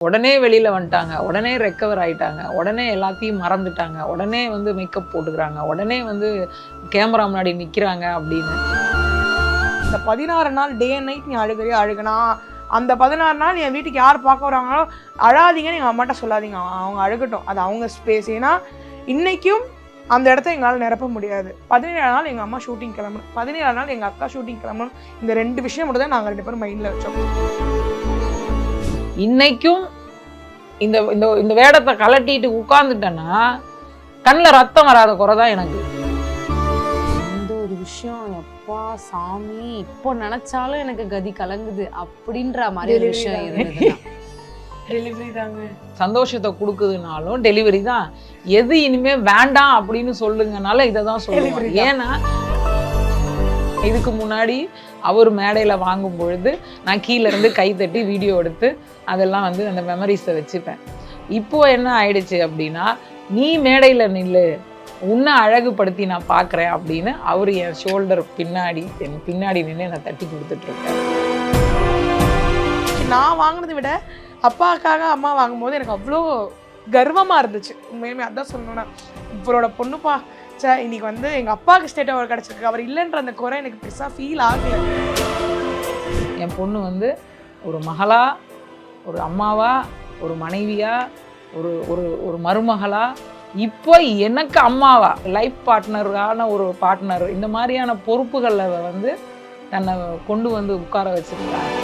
உடனே வெளியில் வந்துட்டாங்க, உடனே ரெக்கவர் ஆகிட்டாங்க, உடனே எல்லாத்தையும் மறந்துட்டாங்க, உடனே வந்து மேக்கப் போட்டுக்கிறாங்க, உடனே வந்து கேமரா முன்னாடி நிற்கிறாங்க அப்படின்னு. இந்த 16 நாள் டே அண்ட் நைட் நீ அழுகுனா அந்த 16 நாள் என் வீட்டுக்கு யார் பார்க்க வராங்களோ அழாதீங்கன்னு எங்கள் அம்மாட்ட சொல்லாதீங்க, அவங்க அழுகட்டும், அது அவங்க ஸ்பேஸ். ஏன்னா இன்றைக்கும் அந்த இடத்த எங்களால் நிரப்ப முடியாது. 17 நாள் எங்கள் அம்மா ஷூட்டிங் கிளம்பணும், 17 நாள் எங்கள் அக்கா ஷூட்டிங் கிளம்பணும். இந்த 2 விஷயம் மட்டும் தான் நாங்கள் 2 பேரும் மைண்டில் வச்சோம். இன்னைக்கும் இந்த இந்த இந்த வேடத்தை கலட்டிட்டு உட்கார்ந்துட்டேன்னா கண்ணில் ரத்தம் வராத குறை தான் எனக்கு. இந்த ஒரு விஷயம் எப்பா சாமி இப்போ நினைச்சாலும் எனக்கு கதி கலங்குது அப்படின்ற மாதிரி ஒரு விஷயம் இருந்தது. டெலிவரி தாங்க சந்தோஷத்தை கொடுக்குதுனாலும் டெலிவரி தான். எது இனிமே வேண்டாம் அப்படின்னு சொல்லுங்கனால இதை தான் சொல்லுவேன். ஏன்னா இதுக்கு முன்னாடி அவர் மேடையில் வாங்கும் பொழுது நான் கீழே இருந்து கை தட்டி வீடியோ எடுத்து அதெல்லாம் வந்து அந்த மெமரிஸை வச்சுப்பேன். இப்போ என்ன ஆயிடுச்சு அப்படின்னா, நீ மேடையில் நில்லு, உன்னை அழகுபடுத்தி நான் பார்க்குறேன் அப்படின்னு அவர் என் ஷோல்டர் பின்னாடி என் பின்னாடி நின்று என்னை தட்டி கொடுத்துட்ருக்கேன். நான் வாங்கினதை விட அப்பாவுக்காக அம்மா வாங்கும்போது எனக்கு அவ்வளோ கர்வமாக இருந்துச்சு. உண்மையுமே அதான் சொல்லணும்னா, இவரோட பொண்ணுப்பா சே இன்னைக்கு வந்து எங்கள் அப்பாவுக்கு ஸ்டேட் அவர் கிடச்சிருக்கு, அவர் இல்லைன்ற அந்த குறை எனக்கு பெருசாக ஃபீல் ஆகலை. என் பொண்ணு வந்து ஒரு மகளா, ஒரு அம்மாவா, ஒரு மனைவியா, ஒரு ஒரு ஒரு மருமகளா, இப்போ எனக்கு அம்மாவா, லைஃப் பார்ட்னரான ஒரு பார்ட்னர், இந்த மாதிரியான பொறுப்புகளில் வந்து தன்னை கொண்டு வந்து உட்கார வச்சிருக்காங்க.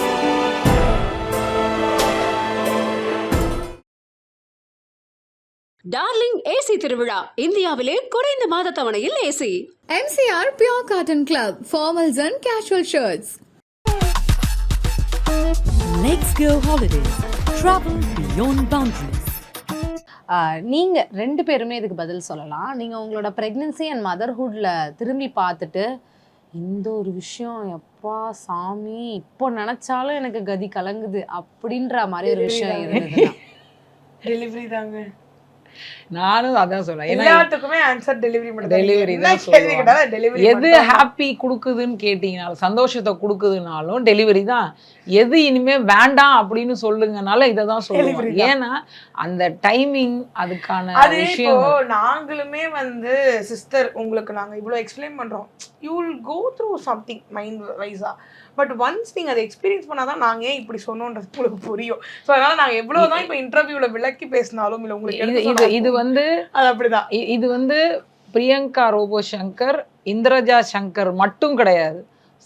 டார்லிங் ஏசி திருவிழா இந்தியாவிலே குறைந்த மாத தவணையில் AC. MCR Pure Cotton Club, formals and casual shirts. Let's go holidays. Travel beyond boundaries. நீங்க 2 பேருமே இதுக்கு பதில் சொல்லலாம். நீங்க உங்களோட பிரெக்னன்சி அண்ட் மதர்ஹுட்ல திரும்பி பார்த்துட்டு இந்த ஒரு விஷயம் எப்பா சாமி இப்போ நினைச்சாலும் எனக்கு கதி கலங்குது அப்படின்ற மாதிரி ஒரு விஷயம் இருந்தது. டெலிவரி தாங்க. நானும் அதான் சொல்றேன். எல்லாத்துக்குமே ஆன்சர் டெலிவரி மட்டும். டெலிவரி தான் சொல்லுவாங்க. எது ஹாப்பி கொடுக்குதுன்னு கேட்டீங்கனாலும், சந்தோஷத்தை கொடுக்குதுனாலும் டெலிவரி தான். எது இனிமே வேண்டாம் அப்படின்னு சொல்லுங்கனால இதை தான் சொல்லுவாங்க. ஏன்னா அந்த டைமிங் அதுக்கான விஷயம். நாங்களுமே வந்து சிஸ்டர் உங்களுக்கு நாங்கள் இவ்வளோ எக்ஸ்பிளைன் பண்ணுறோம், you will go through something mind wise, but once நீங்கள் அதை எக்ஸ்பீரியன்ஸ் பண்ணாதான் நாங்கள் ஏன் இப்படி சொன்னோன்றது உங்களுக்கு புரியும். ஸோ அதனால நாங்கள் எவ்வளோதான் இப்போ இன்டர்வியூவில் விளக்கி பேசினாலும் இல்லை உங்களுக்கு இது வந்து அது அப்படிதான். இது வந்து பிரியங்கா ரோபோ சங்கர், இந்திரஜா சங்கர் மட்டும் கிடையாது,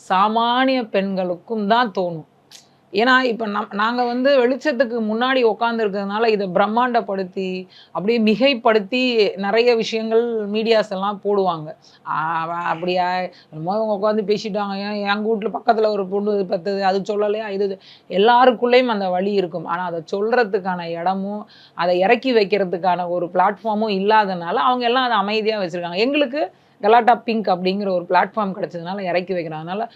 சாமானிய பெண்களுக்கும் தான் தோணும். ஏன்னா இப்போ நாங்கள் வந்து வெளிச்சத்துக்கு முன்னாடி உட்காந்துருக்கிறதுனால இதை பிரம்மாண்டப்படுத்தி அப்படியே மிகைப்படுத்தி நிறைய விஷயங்கள் மீடியாஸ் எல்லாம் போடுவாங்க. அப்படியா என்னமோ அவங்க உட்காந்து பேசிட்டாங்க, எங்கள் வீட்டில் பக்கத்தில் ஒரு பொண்ணு பார்த்தது அது சொல்லலையா, இது எல்லாருக்குள்ளேயும் அந்த வழி இருக்கும். ஆனால் அதை சொல்கிறதுக்கான இடமும் அதை இறக்கி வைக்கிறதுக்கான ஒரு பிளாட்ஃபார்மும் இல்லாதனால அவங்க எல்லாம் அதை அமைதியாக வச்சுருக்காங்க. எங்களுக்கு கலாட்டா பிங்க் அப்படிங்கிற ஒரு பிளாட்ஃபார்ம் கிடைச்சதுனால இறக்கி வைக்கிறதுனால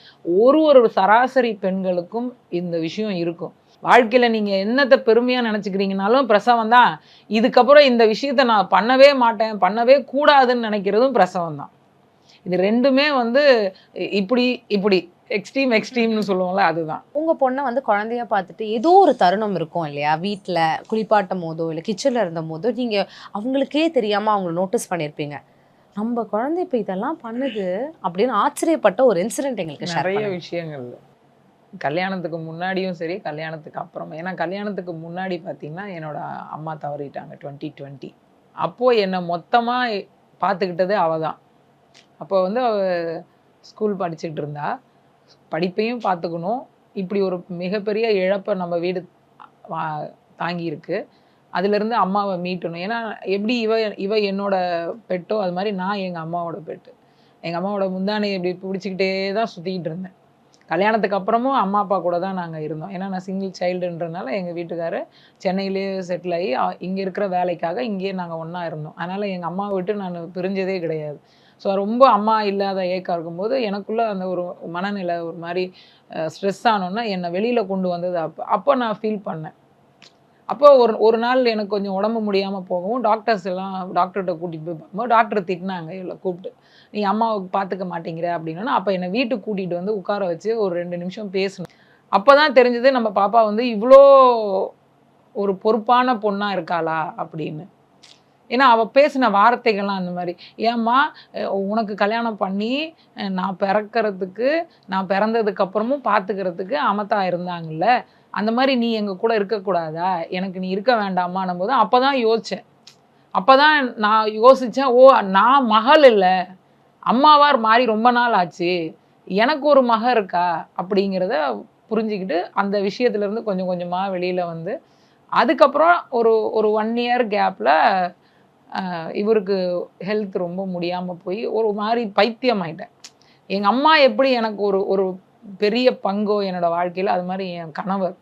ஒரு சராசரி பெண்களுக்கும் இந்த விஷயம் இருக்கும். வாழ்க்கையில் நீங்கள் என்னத்தை பெருமையாக நினச்சிக்கிறீங்கனாலும் பிரசவம் தான். இதுக்கப்புறம் இந்த விஷயத்த நான் பண்ணவே மாட்டேன், பண்ணவே கூடாதுன்னு நினைக்கிறதும் பிரசவம் தான். இது ரெண்டுமே வந்து இப்படி எக்ஸ்ட்ரீம்னு சொல்லுவோம்ல, அதுதான். உங்க பொண்ணை வந்து குழந்தைய பார்த்துட்டு ஏதோ ஒரு தருணம் இருக்கும் இல்லையா, வீட்டில் குளிப்பாட்டும் போதோ இல்லை கிச்சனில் இருந்த போதோ நீங்கள் அவங்களுக்கே தெரியாமல் அவங்கள நோட்டீஸ் பண்ணியிருப்பீங்க, நம்ம குழந்தை இப்போ இதெல்லாம் பண்ணுது அப்படின்னு ஆச்சரியப்பட்ட ஒரு இன்சிடென்ட் எங்களுக்கு நிறைய விஷயங்கள். கல்யாணத்துக்கு முன்னாடியும் சரி, கல்யாணத்துக்கு அப்புறமா. ஏன்னா கல்யாணத்துக்கு முன்னாடி பார்த்தீங்கன்னா என்னோட அம்மா தவறிட்டாங்க 2020. அப்போது என்னை மொத்தமாக பார்த்துக்கிட்டதே அவள் தான். அப்போ வந்து அவள் ஸ்கூல் படிச்சுட்டு இருந்தா, படிப்பையும் பார்த்துக்கணும், இப்படி ஒரு மிகப்பெரிய இழப்பை நம்ம வீடு தாங்கியிருக்கு, அதிலிருந்து அம்மாவை மீட்டணும். ஏன்னா எப்படி இவ என்னோட பெட்டோ அது மாதிரி நான் எங்கள் அம்மாவோட பெட்டு. எங்கள் அம்மாவோட முந்தானை இப்படி பிடிச்சிக்கிட்டே தான் சுற்றிக்கிட்டு இருந்தேன். கல்யாணத்துக்கு அப்புறமும் அம்மா அப்பா கூட தான் நாங்கள் இருந்தோம். ஏன்னா நான் சிங்கிள் சைல்டுன்றதுனால எங்கள் வீட்டுக்காரர் சென்னையிலே செட்டில் ஆகி இங்கே இருக்கிற வேலைக்காக இங்கேயே நாங்கள் ஒன்றா இருந்தோம். அதனால் எங்கள் அம்மாவை விட்டு நான் பிரிஞ்சதே கிடையாது. ஸோ ரொம்ப அம்மா இல்லாத ஏக்கம் இருக்கும்போது எனக்குள்ளே அந்த ஒரு மனநிலை ஒரு மாதிரி ஸ்ட்ரெஸ் ஆனோன்னா என்னை வெளியில் கொண்டு வந்தது அப்போ நான் ஃபீல் பண்ணேன். அப்போ ஒரு நாள் எனக்கு கொஞ்சம் உடம்பு முடியாமல் போகவும் டாக்டர்ஸ் எல்லாம் டாக்டர்கிட்ட கூட்டிகிட்டு போய் பார்க்கும்போது டாக்டர் திட்டினாங்க, இவ்வளோ கூப்பிட்டு நீ அம்மாவுக்கு பார்த்துக்க மாட்டேங்கிற அப்படின்னா. அப்போ என்னை வீட்டுக்கு கூட்டிகிட்டு வந்து உட்கார வச்சு ஒரு 2 நிமிஷம் பேசணும். அப்போ தான் தெரிஞ்சது நம்ம பாப்பா வந்து இவ்வளோ ஒரு பொறுப்பான பொண்ணா இருக்காளா அப்படின்னு. ஏன்னா அவள் பேசின வார்த்தைகள்லாம் அந்த மாதிரி, ஏம்மா உனக்கு கல்யாணம் பண்ணி நான் நான் பிறந்ததுக்கு அப்புறமும் பார்த்துக்கிறதுக்கு அமத்தா இருந்தாங்கல்ல, அந்த மாதிரி நீ எங்கள் கூட இருக்கக்கூடாதா, எனக்கு நீ இருக்க வேண்டாமான்னும் போது அப்போ தான் யோசித்தேன். அப்போ தான் நான் யோசித்தேன், ஓ நான் மகள் இல்லை, அம்மாவார் மாறி ரொம்ப நாள் ஆச்சு, எனக்கு ஒரு மக இருக்கா அப்படிங்கிறத புரிஞ்சுக்கிட்டு அந்த விஷயத்துலேருந்து கொஞ்சம் கொஞ்சமாக வெளியில் வந்து, அதுக்கப்புறம் ஒரு 1 இயர் கேப்பில் இவருக்கு ஹெல்த் ரொம்ப முடியாமல் போய் ஒரு மாதிரி பைத்தியம் ஆயிட்டேன். எங்கள் அம்மா எப்படி எனக்கு ஒரு பெரிய பங்கோ என்னோட வாழ்க்கையில், அது மாதிரி என் கணவர்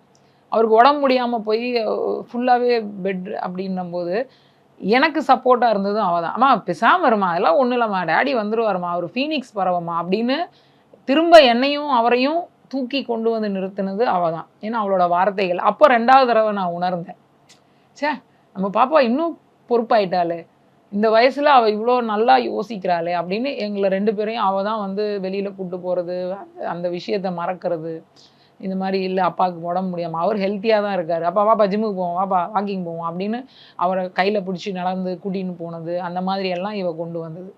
அவருக்கு உடம்பு முடியாமல் போய் ஃபுல்லாகவே பெட் அப்படின்னும்போது எனக்கு சப்போர்ட்டாக இருந்ததும் அவள் தான். அம்மா பேசாமல் வருமா, அதெல்லாம் ஒன்றும் இல்லைம்மா, டேடி வந்துடுவாருமா, அவர் ஃபீனிக்ஸ் பறவைம்மா அப்படின்னு திரும்ப என்னையும் அவரையும் தூக்கி கொண்டு வந்து நிறுத்தினது அவள் தான். ஏன்னா அவளோட வார்த்தைகள். அப்போ 2வது தடவை நான் உணர்ந்தேன், நம்ம பாப்பா இன்னும் பொறுப்பாயிட்டாளே, இந்த வயசில் அவள் இவ்வளோ நல்லா யோசிக்கிறாளே அப்படின்னு எங்களை 2 பேரையும் அவள் தான் வந்து வெளியில் கூப்பிட்டு போகிறது, அந்த விஷயத்தை மறக்கிறது. இந்த மாதிரி இல்லை அப்பாவுக்கு உடம்பு முடியாமல், அவர் ஹெல்த்தியாக தான் இருக்கார், அப்பா வாப்பா ஜிம்முக்கு போவோம், வாப்பா வாக்கிங் போவோம் அப்படின்னு அவரை கையில் பிடிச்சி நடந்து கூட்டின்னு போனது, அந்த மாதிரி எல்லாம் இவ கொண்டு வந்தது.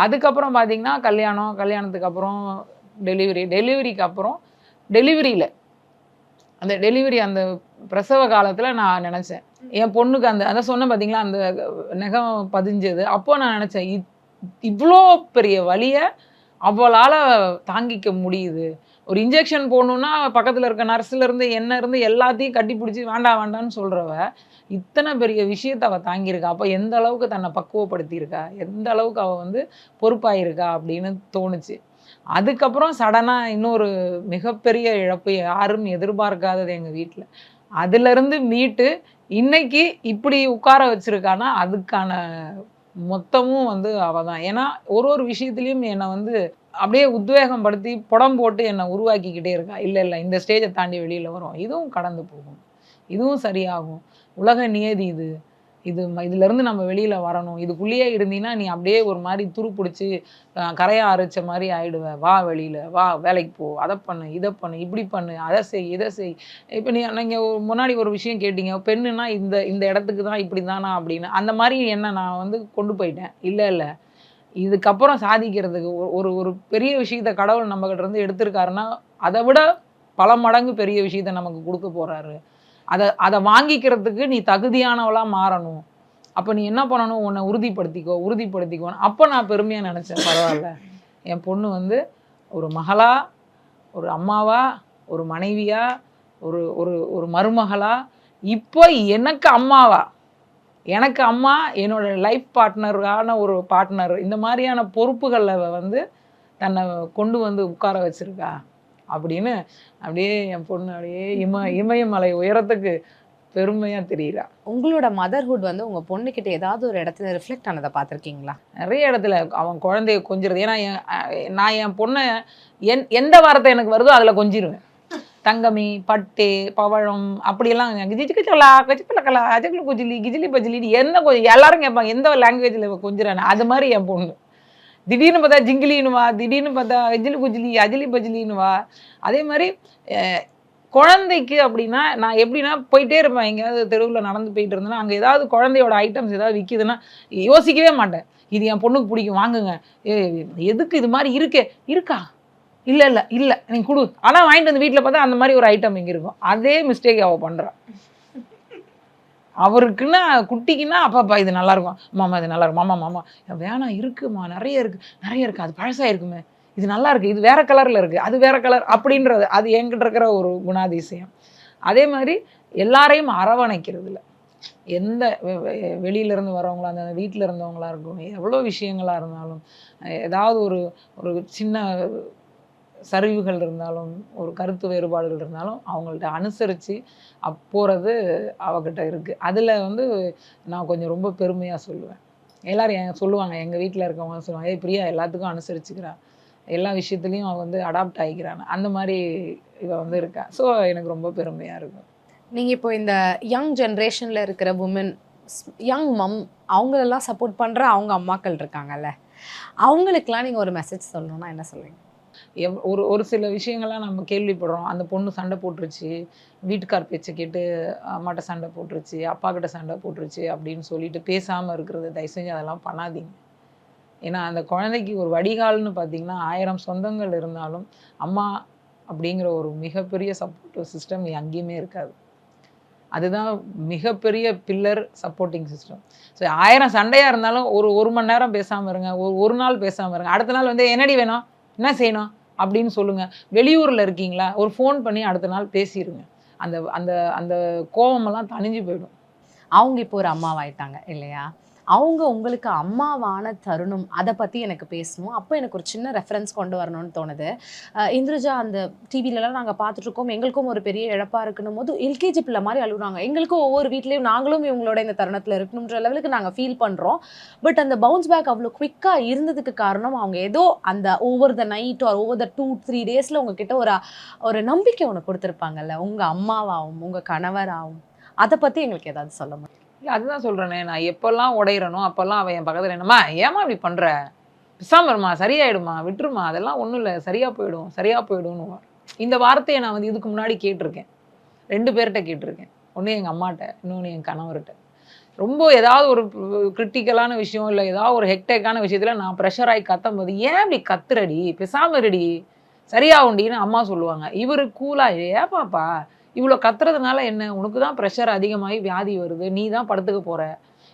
அதுக்கப்புறம் பார்த்திங்கன்னா கல்யாணத்துக்கு அப்புறம் டெலிவரிக்கு அப்புறம் டெலிவரியில் அந்த அந்த பிரசவ காலத்தில் நான் நினச்சேன், என் பொண்ணுக்கு அதை சொன்னேன் பார்த்தீங்களா, அந்த நகம் பதிஞ்சது. அப்போ நான் நினச்சேன், இவ்வளோ பெரிய வலியை அவளால் தாங்கிக்க முடியுது. ஒரு இன்ஜெக்ஷன் போடணுன்னா பக்கத்தில் இருக்க நர்ஸ்லேருந்து இருந்து எல்லாத்தையும் கட்டி பிடிச்சி வேண்டான்னு சொல்கிறவ இத்தனை பெரிய விஷயத்தை அவள் தாங்கியிருக்கா. அப்போ எந்த அளவுக்கு தன்னை பக்குவப்படுத்தியிருக்கா, எந்த அளவுக்கு அவள் வந்து பொறுப்பாயிருக்கா அப்படின்னு தோணுச்சு. அதுக்கப்புறம் சடனாக இன்னொரு மிகப்பெரிய இழப்பு, யாரும் எதிர்பார்க்காதது எங்கள் வீட்டில். அதுலேருந்து மீட்டு இன்னைக்கு இப்படி உட்கார வச்சிருக்கானா அதுக்கான மொத்தமும் வந்து அவள் தான். ஏன்னா ஒரு விஷயத்துலையும் என்னை வந்து அப்படியே உத்வேகம் படுத்தி புடம் போட்டு என்னை உருவாக்கிக்கிட்டே இருக்கா. இல்லை இந்த ஸ்டேஜை தாண்டி வெளியில் வரும், இதுவும் கடந்து போகும், இதுவும் சரியாகும், உலக நியதி இதுலேருந்து நம்ம வெளியில் வரணும், இதுக்குள்ளேயே இருந்தீங்கன்னா நீ அப்படியே ஒரு மாதிரி துரு பிடிச்சி கரையை அரைச்ச மாதிரி ஆயிடுவேன், வா வெளியில் வா, வேலைக்கு போ, அதை பண்ணு இதை பண்ணு இப்படி பண்ணு, அதை செய் இதை செய். இப்போ நீங்கள் முன்னாடி ஒரு விஷயம் கேட்டீங்க, பெண்ணுன்னா இந்த இடத்துக்கு தான் இப்படி தானா அப்படின்னு. அந்த மாதிரி என்ன நான் வந்து கொண்டு போயிட்டேன். இல்லை இதுக்கப்புறம் சாதிக்கிறதுக்கு ஒரு பெரிய விஷயத்த கடவுள் நம்மகிட்ட இருந்து எடுத்திருக்காருன்னா அதை விட பல மடங்கு பெரிய விஷயத்த நமக்கு கொடுக்க போகிறாரு. அதை வாங்கிக்கிறதுக்கு நீ தகுதியானவளாக மாறணும். அப்போ நீ என்ன பண்ணணும், உன்னை உறுதிப்படுத்திக்கோ. அப்போ நான் பெருமையாக நினச்சேன், பரவாயில்ல என் பொண்ணு வந்து ஒரு மகளா, ஒரு அம்மாவா, ஒரு மனைவியா, ஒரு மருமகளா, இப்போ எனக்கு அம்மாவா, எனக்கு அம்மா, என்னோட லைஃப் பார்ட்னரான ஒரு பார்ட்னர், இந்த மாதிரியான பொறுப்புகளில் வந்து தன்னை கொண்டு வந்து உட்கார வச்சிருக்கா அப்படின்னு அப்படியே என் பொண்ணு அப்படியே இமயமலை உயரத்துக்கு பெருமையாக தெரியுறா. உங்களோட மதர்ஹுட் வந்து உங்கள் பொண்ணுக்கிட்ட ஏதாவது ஒரு இடத்துல ரிஃப்ளெக்ட் ஆனதை பார்த்துருக்கீங்களா? நிறைய இடத்துல அவன் குழந்தைய கொஞ்சிருது. ஏன்னா நான் என் பொண்ணை எந்த வார்த்தை எனக்கு வருதோ அதில் கொஞ்சிருவேன். தங்கமி, பட்டு, பவழம் அப்படியெல்லாம் கிஜிக்கலா கச்சிக்கலக்கலா அஜக்கில் குஜிலி கிஜிலி பஜிலி என்ன எல்லாரும் கேட்பாங்க எந்த லாங்குவேஜில் கொஞ்சிறானே. அது மாதிரி என் பொண்ணு திடீர்னு பார்த்தா ஜிங்கிலின்னுவா, திடீர்னு பார்த்தா அஜிலி குஜிலி அஜிலி பஜிலின்னுவா. அதே மாதிரி குழந்தைக்கு அப்படின்னா நான் எப்படின்னா போயிட்டே இருப்பேன், எங்கேயாவது தெருவில் நடந்து போயிட்டு இருந்தேன்னா அங்கே ஏதாவது குழந்தையோட ஐட்டம்ஸ் ஏதாவது விற்கிதுன்னா யோசிக்கவே மாட்டேன், இது என் பொண்ணுக்கு பிடிக்கும் வாங்குங்க, எதுக்கு இது மாதிரி இருக்கா, இல்லை நீங்கள் கொடு, ஆனால் வாங்கிட்டு வந்து வீட்டில் பார்த்தா அந்த மாதிரி ஒரு ஐட்டம் இங்கே இருக்கும். அதே மிஸ்டேக் அவள் பண்ணுறான். அவருக்குன்னா குட்டிக்குன்னா அப்பா இது நல்லாயிருக்கும், மாமா இது நல்லாயிருக்கும், மாமா வேணாம் இருக்குமா, நிறைய இருக்குது, அது பழசாக இருக்குமே, இது நல்லா இருக்குது, இது வேறு கலரில் இருக்குது, அது வேறு கலர் அப்படின்றது அது என்கிட்ட இருக்கிற ஒரு குணாதிசயம். அதே மாதிரி எல்லாரையும் அரவணைக்கிறதுல எந்த வெளியிலேருந்து வரவங்களா அந்த வீட்டில் இருந்தவங்களா இருக்கும், எவ்வளோ விஷயங்களாக இருந்தாலும், ஏதாவது ஒரு சின்ன சரிவுகள் இருந்தாலும், ஒரு கருத்து வேறுபாடுகள் இருந்தாலும் அவங்கள்ட்ட அனுசரித்து போகிறது அவகிட்ட இருக்குது. அதில் வந்து நான் கொஞ்சம் ரொம்ப பெருமையாக சொல்லுவேன். எல்லோரும் சொல்லுவாங்க, எங்கள் வீட்டில் இருக்கவங்க சொல்லுவாங்க, பிரியா எல்லாத்துக்கும் அனுசரிச்சுக்கிறா, எல்லா விஷயத்துலையும் அவள் வந்து அடாப்ட் ஆகிக்கிறான்னு, அந்த மாதிரி இவள் வந்து இருக்கா. ஸோ எனக்கு ரொம்ப பெருமையாக இருக்கும். நீங்கள் இப்போ இந்த யங் ஜென்ரேஷனில் இருக்கிற உமன், யங் மம், அவங்களெல்லாம் சப்போர்ட் பண்ணுற அவங்க அம்மாக்கள் இருக்காங்கல்ல, அவங்களுக்கெல்லாம் நீங்கள் ஒரு மெசேஜ் சொல்லணும்னா என்ன சொல்லுவீங்க? ஒரு ஒரு சில விஷயங்கள்லாம் நம்ம கேள்விப்படுறோம். அந்த பொண்ணு சண்டை போட்டுருச்சு, வீட்டுக்கார் பேச்சை கேட்டு அம்மாட்ட சண்டை போட்டுருச்சு, அப்பா கிட்ட சண்டை போட்டுருச்சு அப்படின்னு சொல்லிட்டு பேசாமல் இருக்கிறது தயவு செஞ்சு அதெல்லாம் பண்ணாதீங்க. ஏன்னா அந்த குழந்தைக்கு ஒரு வடிகால்னு பார்த்தீங்கன்னா 1000 சொந்தங்கள் இருந்தாலும் அம்மா அப்படிங்கிற ஒரு மிகப்பெரிய சப்போர்ட்டிவ் சிஸ்டம் எங்கேயுமே இருக்காது. அதுதான் மிகப்பெரிய பில்லர் சப்போர்ட்டிங் சிஸ்டம். ஸோ 1000 சண்டையாக இருந்தாலும் ஒரு மணி நேரம் பேசாமல் இருங்க, ஒரு நாள் பேசாமல் இருங்க. அடுத்த நாள் வந்து என்னடி வேணும், என்ன செய்யணும் அப்படின்னு சொல்லுங்கள். வெளியூரில் இருக்கீங்களா, ஒரு ஃபோன் பண்ணி அடுத்த நாள் பேசிடுங்க. அந்த அந்த அந்த கோபமெல்லாம் தணிஞ்சு போயிடும். அவங்க இப்போ ஒரு அம்மாவாயிட்டாங்க இல்லையா? அவங்க உங்களுக்கு அம்மாவான தருணம் அதை பற்றி எனக்கு பேசணும். அப்போ எனக்கு ஒரு சின்ன ரெஃபரன்ஸ் கொண்டு வரணும்னு தோணுது. இந்துஜா அந்த டிவிலலாம் நாங்கள் பார்த்துட்ருக்கோம், எங்களுக்கும் ஒரு பெரிய இழப்பாக இருக்கணும் போது எல்கேஜி பிள்ளை மாதிரி அழுகுறாங்க. எங்களுக்கும் ஒவ்வொரு வீட்லேயும் நாங்களும் இவங்களோட இந்த தருணத்தில் இருக்கணுன்ற லெவலுக்கு நாங்கள் ஃபீல் பண்ணுறோம். பட் அந்த பவுன்ஸ் பேக் அவ்வளோ குவிக்காக இருந்ததுக்கு காரணம் அவங்க ஏதோ அந்த over the night or over the 2-3 டேஸில் உங்ககிட்ட ஒரு நம்பிக்கை ஒன்று கொடுத்துருப்பாங்கல்ல, உங்கள் அம்மாவாகவும் உங்கள் கணவராகவும். அதை பற்றி எங்களுக்கு ஏதாவது சொல்ல முடியும்? இல்லை, அதுதான் சொல்கிறேனே, நான் எப்போல்லாம் உடையிறனோ அப்போல்லாம் அவன் என் பக்கத்தில் என்னம்மா ஏமா இப்படி பண்ணுற, பிசாம இருமா, சரியாயிடுமா, விட்டுருமா, அதெல்லாம் ஒன்றும் இல்லை, சரியாக போயிடும் சரியாக போயிடும்னு. இந்த வார்த்தையை நான் வந்து இதுக்கு முன்னாடி கேட்டிருக்கேன். 2 பேர்கிட்ட கேட்டிருக்கேன். ஒன்று எங்கள் அம்மாட்ட, இன்னொன்று என் கணவர்கிட்ட. ரொம்ப ஏதாவது ஒரு கிரிட்டிக்கலான விஷயம் இல்லை ஏதாவது ஒரு ஹெக்டேக்கான விஷயத்தில் நான் ப்ரெஷர் ஆகி கத்தும் போது, ஏன் இப்படி கத்துறடி, பிசாம இருடி, சரியாகுண்டின்னு அம்மா சொல்லுவாங்க. இவர் கூலாக, ஏன் பாப்பா இவ்வளோ கத்துறதுனால என்ன, உனக்கு தான் ப்ரெஷர் அதிகமாகி வியாதி வருது, நீ தான் படுத்துக்க போகிற,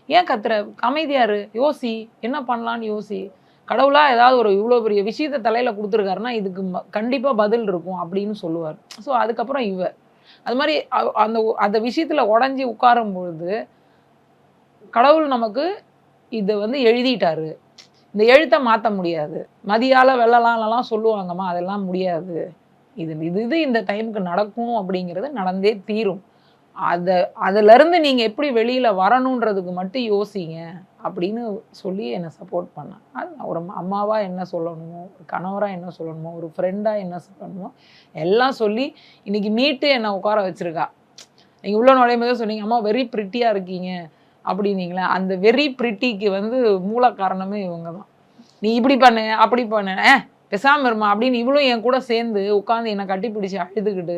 ஏன் கத்துற, அமைதியாரு, யோசி, என்ன பண்ணலான்னு யோசி, கடவுளாக ஏதாவது ஒரு இவ்வளோ பெரிய விஷயத்தை தலையில் கொடுத்துருக்காருன்னா இதுக்கு கண்டிப்பாக பதில் இருக்கும் அப்படின்னு சொல்லுவார். ஸோ அதுக்கப்புறம் அது மாதிரி அந்த விஷயத்தில் உடஞ்சி உட்காரும் பொழுது கடவுள் நமக்கு இதை வந்து எழுதிட்டாரு, இந்த எழுத்தை மாற்ற முடியாது, மதியால் வெள்ளலாம்லாம் சொல்லுவாங்கம்மா, அதெல்லாம் முடியாது, இது இந்த டைமுக்கு நடக்கும் அப்படிங்கிறது நடந்தே தீரும். அதிலேருந்து நீங்கள் எப்படி வெளியில் வரணுன்றதுக்கு மட்டும் யோசிங்க அப்படின்னு சொல்லி என்னை சப்போர்ட் பண்ணேன். அது ஒரு அம்மாவாக என்ன சொல்லணுமோ, ஒரு கணவராக என்ன சொல்லணுமோ, ஒரு ஃப்ரெண்டாக என்ன சொல்லணுமோ எல்லாம் சொல்லி இன்றைக்கி மீட்டு என்னை உட்கார வச்சுருக்கா. நீங்கள் உள்ள நுழையும் போது சொன்னீங்க, அம்மா வெரி ப்ரிட்டியாக இருக்கீங்க அப்படின்னீங்களே, அந்த வெரி ப்ரிட்டிக்கு வந்து மூல காரணமே இவங்க தான். நீ இப்படி பண்ணு அப்படி பண்ணு, பேசாமல் இருமா அப்படின்னு இவளும் என் கூட சேர்ந்து உட்காந்து என்னை கட்டி பிடிச்சி அழுதுகிட்டு,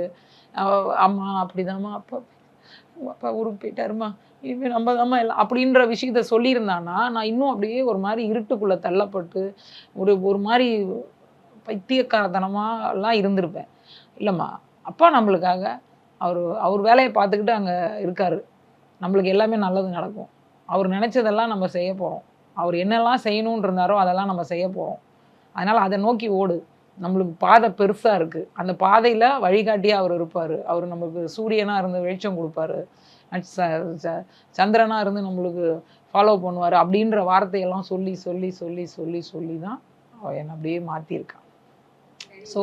அம்மா அப்படிதாம்மா, அப்பா ஊருக்கு போயிட்டாருமா, இனிமேல் நம்ம தாம்மா எல்லாம் அப்படின்ற விஷயத்த சொல்லியிருந்தான்னா நான் இன்னும் அப்படியே ஒரு மாதிரி இருட்டுக்குள்ளே தள்ளப்பட்டு ஒரு மாதிரி பைத்தியக்காரத்தனமாலாம் இருந்திருப்பேன். இல்லைம்மா, அப்பா நம்மளுக்காக அவர் வேலையை பார்த்துக்கிட்டு அங்கே இருக்கார், நம்மளுக்கு எல்லாமே நல்லது நடக்கும், அவர் நினச்சதெல்லாம் நம்ம செய்ய போகிறோம், அவர் என்னெல்லாம் செய்யணுன்னு இருந்தாரோ அதெல்லாம் நம்ம செய்ய போகிறோம். அதனால் அதை நோக்கி ஓடு, நம்மளுக்கு பாதை பெருசாக இருக்குது, அந்த பாதையில் வழிகாட்டியாக அவர் இருப்பார், அவர் நம்மளுக்கு சூரியனாக இருந்து வெளிச்சம் கொடுப்பாரு, சந்திரனாக இருந்து நம்மளுக்கு ஃபாலோ பண்ணுவார் அப்படின்ற வார்த்தையெல்லாம் சொல்லி சொல்லி சொல்லி சொல்லி சொல்லி தான் அவள் என்னை அப்படியே மாற்றிருக்கான். ஸோ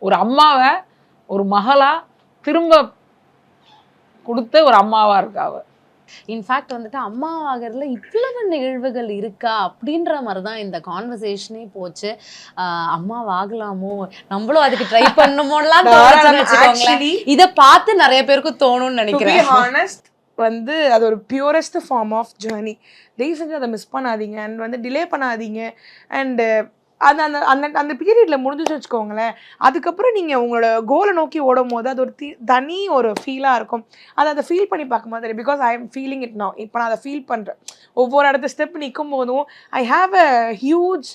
ஒரு அம்மாவை ஒரு மகளாக திரும்ப கொடுத்த ஒரு அம்மாவாக இருக்கா அவள். இன்ஃபேக்ட் வந்துட்டு அம்மா ஆகிறதுல இவ்வளவு நிகழ்வுகள் இருக்கா அப்படின்ற மாதிரி தான் இந்த கான்வர்சேஷனே போச்சு. அம்மா ஆகலாமோ, நம்மளும் அதுக்கு ட்ரை பண்ணணுமோலாம் வச்சுக்கோங்களேன். இதை பார்த்து நிறைய பேருக்கு தோணும்னு நினைக்கிறேன். வந்து அது ஒரு பியூரஸ்ட் ஃபார்ம் ஆஃப் ஜேர்னி. தயவு செஞ்சு அதை மிஸ் பண்ணாதீங்க அண்ட் வந்து டிலே பண்ணாதீங்க. அண்டு அது அந்த அந்த அந்த பீரியடில் முடிஞ்சிச்சு வச்சுக்கோங்களேன். அதுக்கப்புறம் நீங்கள் உங்களோட கோலை நோக்கி ஓடும் போது அது ஒரு தனி ஒரு ஃபீலாக இருக்கும். அதை ஃபீல் பண்ணி பார்க்கும்போது, because I am feeling it now, இப்போ நான் அதை ஃபீல் பண்ணுறேன். ஒவ்வொரு இடத்த ஸ்டெப் நிற்கும் போதும் ஐ ஹாவ் அ ஹியூஜ்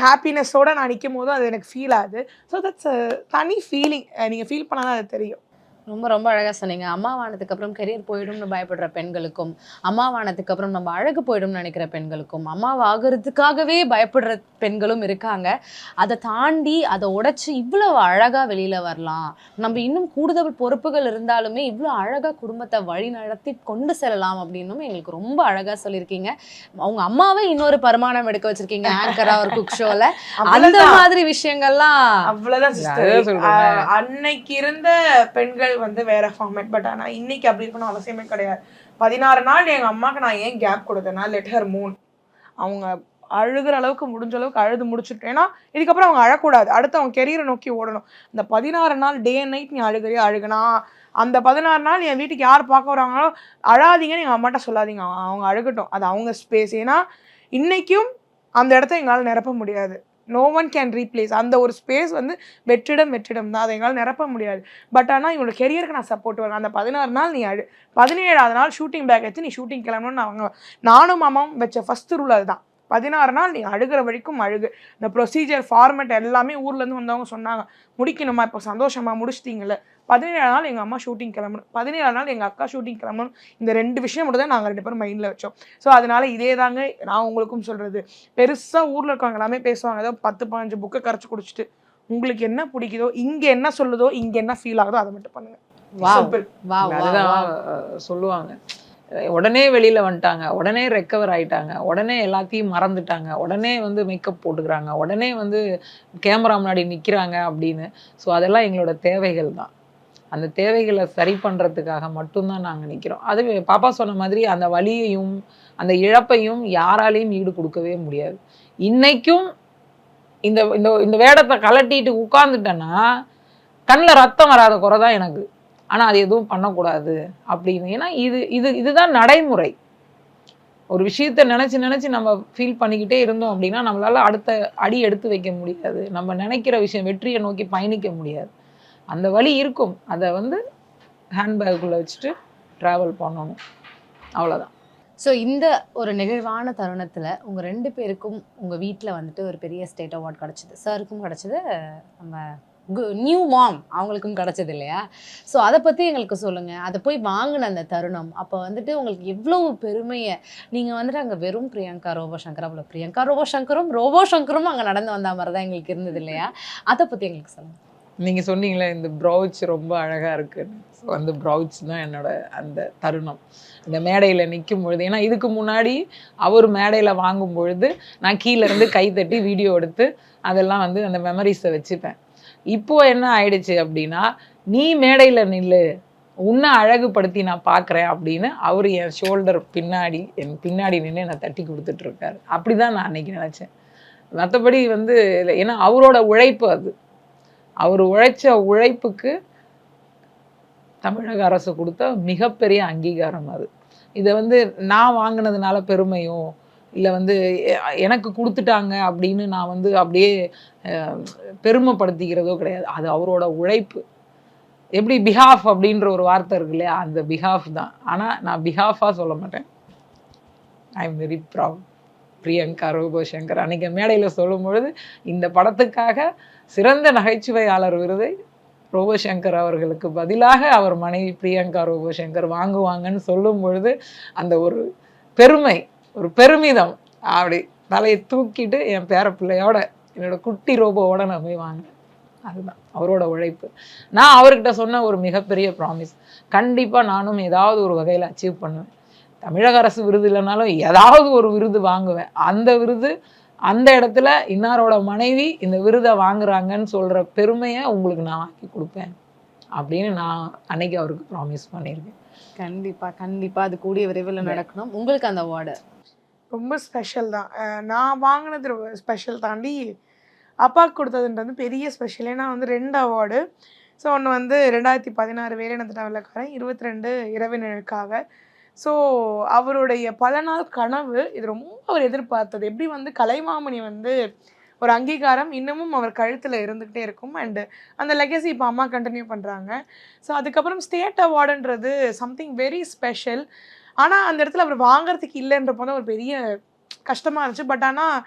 ஹாப்பினஸோடு நான் நிற்கும் போதும் அது எனக்கு ஃபீல் ஆகுது. ஸோ தட்ஸ் தனி ஃபீலிங். நீங்கள் ஃபீல் பண்ணால் தான் அது தெரியும். ரொம்ப ரொம்ப அழகாக சொன்னீங்க. அம்மாவானதுக்கு அப்புறம் கெரியர் போயிடும்னு பயப்படுற பெண்களுக்கும், அம்மாவானதுக்கு அப்புறம் நம்ம அழகு போயிடும்னு நினைக்கிற பெண்களுக்கும், அம்மாவாகிறதுக்காகவே பயப்படுற பெண்களும் இருக்காங்க. அதை தாண்டி அதை உடைச்சி இவ்வளவு அழகாக வெளியில் வரலாம், நம்ம இன்னும் கூடுதல் பொறுப்புகள் இருந்தாலுமே இவ்வளோ அழகாக குடும்பத்தை வழி நடத்தி கொண்டு செல்லலாம் அப்படின்னும் எங்களுக்கு ரொம்ப அழகாக சொல்லியிருக்கீங்க. அவங்க அம்மாவை இன்னொரு பரிமாணம் எடுக்க வச்சிருக்கீங்க ஆங்கரா ஒரு குக் ஷோவில். அந்த மாதிரி விஷயங்கள்லாம் அவ்வளோதான். அன்னைக்கு இருந்த பெண்கள் வந்து வேற ஃபார்மேட். பட் ஆனால் இன்னைக்கு அப்படி இருக்கணும் அவசியமே கிடையாது. 16 நாள் எங்கள் அம்மாவுக்கு நான் ஏன் கேப் கொடுத்தேன்னா, லெட் ஹர் மூன். அவங்க அழுகிற அளவுக்கு முடிஞ்ச அளவுக்கு அழுது முடிச்சுட்டு, ஏன்னா இதுக்கப்புறம் அவங்க அழக்கூடாது, அடுத்து அவங்க கெரியரை நோக்கி ஓடணும். இந்த 16 நாள் டே அண்ட் நைட் நீ அழுகுனா அந்த 16 நாள் என் வீட்டுக்கு யார் பார்க்க வராங்களோ அழாதீங்கன்னு எங்கள் அம்மாட்ட சொல்லாதீங்க, அவங்க அழுகட்டும், அது அவங்க ஸ்பேஸ். ஏன்னா இன்னைக்கும் அந்த இடத்த எங்களால் நிரப்ப முடியாது. No one can replace. அந்த ஒரு ஸ்பேஸ் வந்து வெற்றிடம் தான், அதை எங்களால் நிரப்ப முடியாது. பட் ஆனால் இவங்களோட கெரியருக்கு நான் சப்போர்ட் வரேன். அந்த 16 நாள் நீ 17ஆவது நாள் ஷூட்டிங் பேக் வச்சு நீ ஷூட்டிங் கிளம்பணும்னு நானும் மாமாவும் வச்ச ஃபஸ்ட்டு ரூல் அதுதான். 16 நாள் நீங்கள் அழுகிற வரைக்கும் அழுகு. இந்த ப்ரொசீஜர் ஃபார்மேட் எல்லாமே ஊர்லேருந்து வந்தவங்க சொன்னாங்க, முடிக்கணுமா இப்போ சந்தோஷமா முடிச்சிட்டிங்களே. 17 நாள் எங்கள் அம்மா ஷூட்டிங் கிளம்பணும், 17 நாள் எங்கள் அக்கா ஷூட்டிங் கிளம்பணும். இந்த 2 விஷயம் மட்டும் தான் நாங்கள் 2 பேரும் மைண்டில் வச்சோம். ஸோ அதனால இதே தாங்க நான் உங்களுக்கும் சொல்கிறது. பெருசாக ஊரில் இருக்கவங்க எல்லாமே பேசுவாங்க, ஏதோ 10-15 புக்கை கரைச்சி குடிச்சிட்டு உங்களுக்கு என்ன பிடிக்குதோ, இங்கே என்ன சொல்லுதோ, இங்கே என்ன ஃபீல் ஆகுதோ அதை மட்டும் பண்ணுங்க. அதுதான் சொல்லுவாங்க. உடனே வெளியில வந்துட்டாங்க, உடனே ரெக்கவர் ஆயிட்டாங்க, உடனே எல்லாத்தையும் மறந்துட்டாங்க, உடனே வந்து மேக்கப் போட்டுக்கிறாங்க, உடனே வந்து கேமரா முன்னாடி நிற்கிறாங்க அப்படின்னு. ஸோ அதெல்லாம் எங்களோட தேவைகள் தான். அந்த தேவைகளை சரி பண்ணுறதுக்காக மட்டும்தான் நாங்கள் நிற்கிறோம். அது பாப்பா சொன்ன மாதிரி அந்த வலியையும் அந்த இழப்பையும் யாராலையும் ஈடு கொடுக்கவே முடியாது. இன்னைக்கும் இந்த இந்த இந்த வேடத்தை கலட்டிட்டு உட்கார்ந்துட்டேன்னா கண்ணில் ரத்தம் வராத குறை தான் எனக்கு. ஆனால் அது எதுவும் பண்ணக்கூடாது அப்படின்னு. ஏன்னா இதுதான் நடைமுறை. ஒரு விஷயத்த நினச்சி நம்ம ஃபீல் பண்ணிக்கிட்டே இருந்தோம் அப்படின்னா நம்மளால அடுத்த அடி எடுத்து வைக்க முடியாது. நம்ம நினைக்கிற விஷயம் வெற்றியை நோக்கி பயணிக்க முடியாது. அந்த வழி இருக்கும், அதை வந்து ஹேண்ட்பேக்குள்ளே வச்சுட்டு ட்ராவல் பண்ணணும், அவ்வளோதான். ஸோ இந்த ஒரு நெகிழ்வான தருணத்தில் உங்கள் 2 பேருக்கும் உங்கள் வீட்டில் வந்துட்டு ஒரு பெரிய ஸ்டேட் அவார்ட் கிடச்சிது. சாருக்கும் கிடச்சிது, நம்ம நியூ மாம் அவங்களுக்கும் கிடச்சது இல்லையா? ஸோ அதை பற்றி எங்களுக்கு சொல்லுங்கள். அதை போய் வாங்கின அந்த தருணம் அப்போ வந்துட்டு உங்களுக்கு எவ்வளோ பெருமையை, நீங்கள் வந்துட்டு அங்கே வெறும் பிரியங்கா ரோபோ சங்கர், அவ்வளோ பிரியங்கா ரோபோ சங்கரும் அங்கே நடந்து வந்த மாதிரி தான் எங்களுக்கு இருந்தது இல்லையா? அதை பற்றி எங்களுக்கு சொல்லுங்கள். நீங்கள் சொன்னீங்களே இந்த ப்ரௌச் ரொம்ப அழகாக இருக்குன்னு. ஸோ அந்த ப்ரௌச் தான் என்னோட அந்த தருணம். இந்த மேடையில் நிற்கும் பொழுது, ஏன்னா இதுக்கு முன்னாடி அவர் மேடையில் வாங்கும் பொழுது நான் கீழேருந்து கைத்தட்டி வீடியோ எடுத்து அதெல்லாம் வந்து அந்த மெமரிஸை வச்சுப்பேன். இப்போது என்ன ஆயிடுச்சு அப்படின்னா, நீ மேடையில் நில்லு, உன்னை அழகுபடுத்தி நான் பார்க்குறேன் அப்படின்னு அவர் என் ஷோல்டர் பின்னாடி என் பின்னாடி நின்று என்னை தட்டி கொடுத்துட்ருக்காரு. அப்படி தான் நான் அன்றைக்கி நினச்சேன். மற்றபடி வந்து ஏன்னா அவரோட உழைப்பு அது, அவர் உழைச்ச உழைப்புக்கு தமிழக அரசு கொடுத்த மிகப்பெரிய அங்கீகாரம் அது. இதை வந்து நான் வாங்கினதுனால பெருமையோ இல்லை வந்து எனக்கு கொடுத்துட்டாங்க அப்படின்னு நான் வந்து அப்படியே பெருமைப்படுத்திக்கிறதோ கிடையாது. அது அவரோட உழைப்பு. எப்படி பிஹாஃப் அப்படின்ற ஒரு வார்த்தை இருக்கு இல்லையா, அந்த பிஹாஃப் தான். ஆனால் நான் பிஹாஃபாக சொல்ல மாட்டேன். I am very proud. Priyanka Robo Shankar அன்றைக்கி மேடையில் சொல்லும் பொழுது இந்த படத்துக்காக சிறந்த நகைச்சுவையாளர் விருதை ரோபோ சங்கர் அவர்களுக்கு பதிலாக அவர் மனைவி பிரியங்கா ரோபோ சங்கர் வாங்குவாங்கன்னு சொல்லும் பொழுது அந்த ஒரு பெருமை, ஒரு பெருமிதம், அப்படி தலையை தூக்கிட்டு என் பேர பிள்ளையோட என்னோட குட்டி ரோபோவோட நான் போய் வாங்கினேன். அதுதான் அவரோட உழைப்பு. நான் அவர்கிட்ட சொன்ன ஒரு மிகப்பெரிய ப்ராமிஸ், கண்டிப்பாக நானும் ஏதாவது ஒரு வகையில் அச்சீவ் பண்ணுவேன். தமிழக அரசு விருது இல்லைனாலும் ஏதாவது ஒரு விருது வாங்குவேன். அந்த விருது அந்த இடத்துல இன்னாரோட மனைவி இந்த விருதை வாங்குறாங்கன்னு சொல்கிற பெருமையை உங்களுக்கு நான் வாங்கி கொடுப்பேன் அப்படின்னு நான் அன்னைக்கு அவருக்கு ப்ராமிஸ் பண்ணியிருக்கேன். கண்டிப்பாக அது கூடிய விரைவில் நடக்கணும். உங்களுக்கு அந்த அவார்டு ரொம்ப ஸ்பெஷல் தான். நான் வாங்கினது ஸ்பெஷல் தாண்டி அப்பாவுக்கு கொடுத்ததுன்றது பெரிய ஸ்பெஷல். ஏன்னா வந்து 2 அவார்டு. ஸோ ஒன்று வந்து 2016 வேலைநிறுத்த வெள்ளக்காரன், 22 இரவினருக்காக. ஸோ அவருடைய பல நாள் கனவு இது, ரொம்ப அவர் எதிர்பார்த்தது. எப்படி வந்து கலைமாமணி வந்து ஒரு அங்கீகாரம் இன்னமும் அவர் கழுத்தில் இருந்துக்கிட்டே இருக்கும். அண்டு அந்த லெகசி இப்போ அம்மா கண்டினியூ பண்ணுறாங்க. ஸோ அதுக்கப்புறம் ஸ்டேட் அவார்டுன்றது சம்திங் வெரி ஸ்பெஷல். ஆனால் அந்த இடத்துல அவர் வாங்கிறதுக்கு இல்லைன்றப்போ தான் ஒரு பெரிய கஷ்டமாக இருந்துச்சு. பட் ஆனால்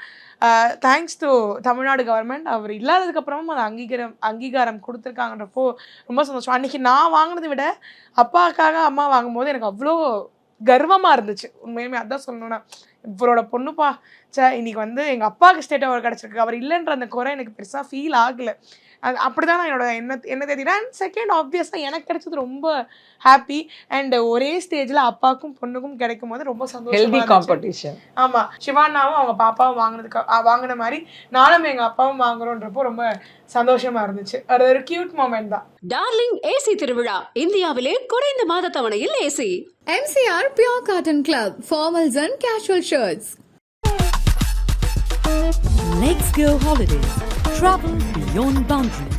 தேங்க்ஸ் டு தமிழ்நாடு கவர்மெண்ட், அவர் இல்லாததுக்கப்புறமும் அது அங்கீகாரம் கொடுத்துருக்காங்கன்றப்போ ரொம்ப சந்தோஷம். அன்றைக்கி நான் வாங்கினதை விட அப்பாவுக்காக அம்மா வாங்கும்போது எனக்கு அவ்வளோ கர்வமாக இருந்துச்சு. உண்மையுமே அதான் சொல்லணும்னா, இவரோட பொண்ணுப்பா இன்னைக்கு வந்து எங்கள் அப்பாவுக்கு ஸ்டேட் அவார்டு கிடச்சிருக்கு, அவர் இல்லைன்ற அந்த குறை எனக்கு பெருசாக ஃபீல் ஆகலை. அது அப்படி தான் நான் என்ன தெரியுது. அண்ட் செகண்ட் ஆப்வியஸாக எனக்கு கிடைச்சது ரொம்ப ஹாப்பி. அண்ட் ஒரே ஸ்டேஜில் அப்பாவுக்கும் பொண்ணுக்கும் கிடைக்கும் போது ரொம்ப சந்தோஷம். காம்படிஷன். ஆமாம், சிவானாவும் அவங்க பாப்பாவும் வாங்கின மாதிரி நானும் எங்கள் அப்பாவும் வாங்குறோன்றப்போ ரொம்ப சந்தோஷமா இருந்துச்சு. அது ஒரு கியூட் மொமெண்ட் தான். டார்லிங் ஏசி திருவிழா, இந்தியாவிலே குறைந்த மாத தவணையில் AC. MCR Pure Cotton Club, formals and casual shirts. Let's go holidays. Travel beyond boundaries.